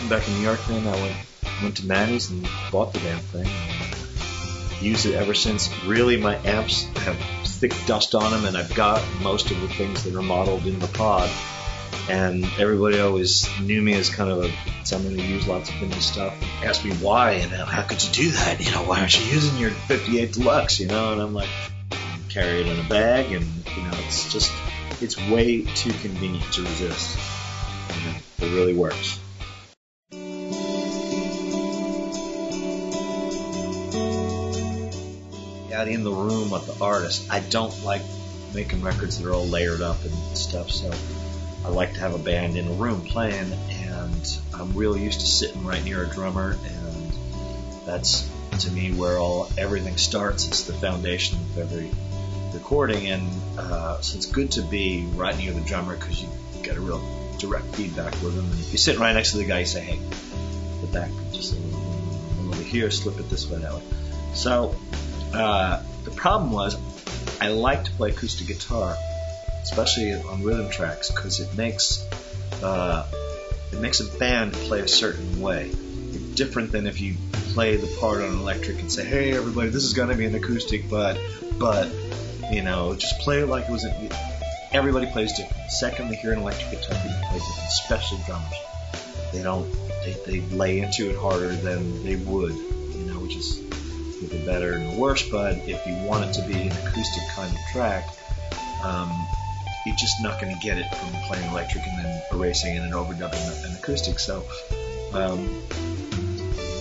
back in New York then, I went to Manny's and bought the damn thing. Used it ever since. Really, my amps have thick dust on them, and I've got most of the things that are modeled in the pod. And everybody always knew me as kind of someone who used lots of vintage stuff. Asked me why, and how could you do that? Why aren't you using your 58 Deluxe? And I'm like, carry it in a bag, and it's way too convenient to resist. It really works. Out in the room with the artist, I don't like making records that are all layered up and stuff, so I like to have a band in a room playing, and I'm really used to sitting right near a drummer, and that's, to me, where everything starts. It's the foundation of every recording, and so it's good to be right near the drummer because you get a real direct feedback with him. And if you're sitting right next to the guy, you say, hey, put that just a little over here, slip it this way, that way. So the problem was I like to play acoustic guitar, especially on rhythm tracks, because it makes a band play a certain way. It's different than if you play the part on electric and say, hey everybody, this is going to be an acoustic, but just play it like it was everybody plays different. The second they hear an electric guitar, people play different, especially drummers. They lay into it harder than they would, which is the better and the worse. But if you want it to be an acoustic kind of track, you're just not going to get it from playing electric and then erasing it and overdubbing an acoustic. So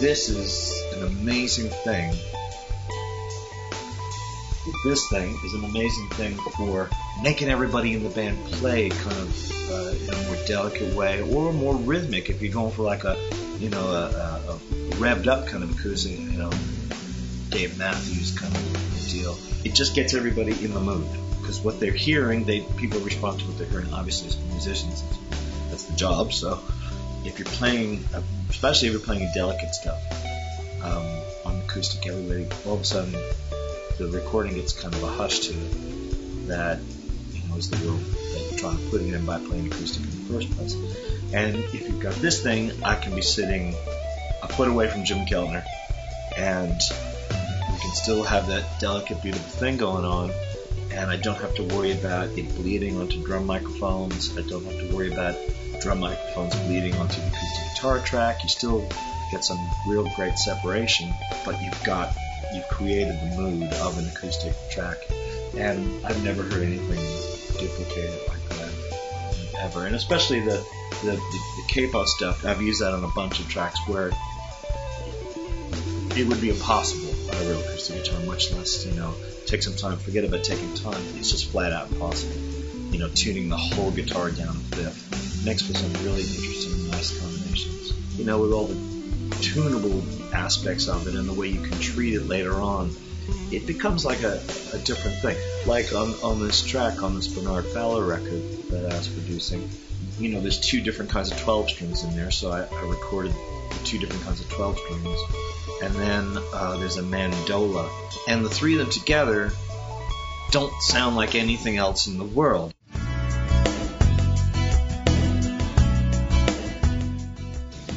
this is an amazing thing. This thing is an amazing thing for making everybody in the band play kind of in a more delicate way, or more rhythmic if you're going for like a revved up kind of acoustic, Dave Matthews kind of deal. It just gets everybody in the mood, because what they're hearing, people respond to what they're hearing. Obviously, as musicians, that's the job. So if you're playing, especially if you're playing delicate stuff on acoustic, everybody all of a sudden the recording gets kind of a hush to it that is the rule that you're trying to put it in by playing acoustic in the first place. And if you've got this thing, I can be sitting a foot away from Jim Keltner, and we can still have that delicate, beautiful thing going on, and I don't have to worry about it bleeding onto drum microphones. I don't have to worry about drum microphones bleeding onto the acoustic guitar track. You still get some real great separation, but you've created the mood of an acoustic track, and I've never heard anything duplicated like that ever. And especially the capo stuff, I've used that on a bunch of tracks where it would be impossible on a real acoustic guitar, much less take some time. Forget about taking time; it's just flat out impossible. Tuning the whole guitar down a fifth makes for some really interesting, nice combinations. With all the tunable aspects of it and the way you can treat it later on, it becomes like a different thing. Like on this track, on this Bernard Fowler record that I was producing, there's two different kinds of 12 strings in there, so I recorded the two different kinds of 12 strings. And then there's a mandola, and the three of them together don't sound like anything else in the world.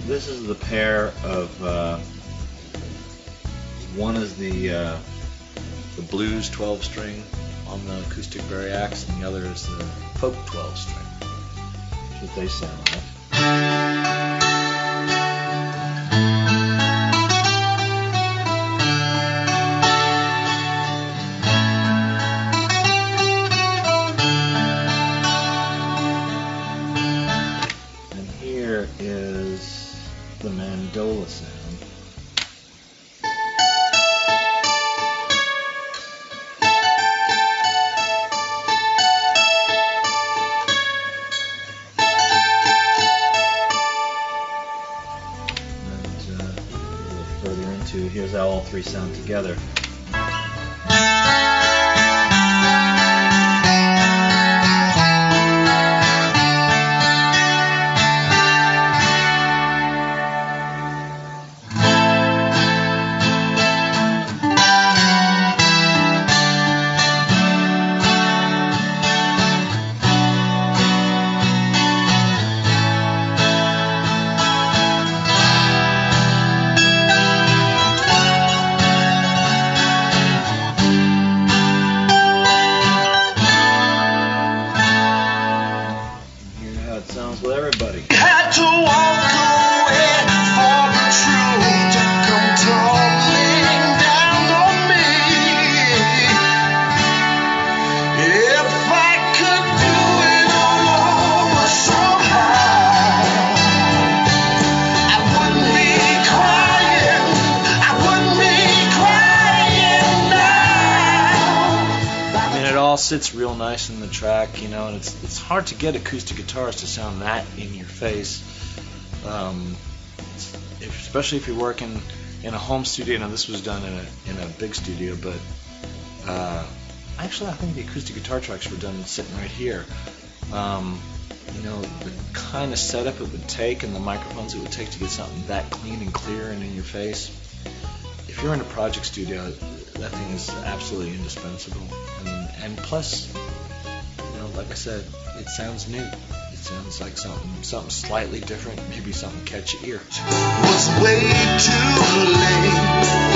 This is the pair of one is the blues 12 string on the acoustic Variax, and the other is the folk 12 string. That's what they sound like. And here is the mandola sound. Here's how all three sound together. sits real nice in the track, you know, and it's hard to get acoustic guitars to sound that in your face, especially if you're working in a home studio. Now this was done in a big studio, but actually I think the acoustic guitar tracks were done sitting right here. You know, the kind of setup it would take and the microphones it would take to get something that clean and clear and in your face. If you're in a project studio, that thing is absolutely indispensable. And plus, you know, like I said, it sounds new. It sounds like something slightly different, maybe something catch your ear. Was way too late.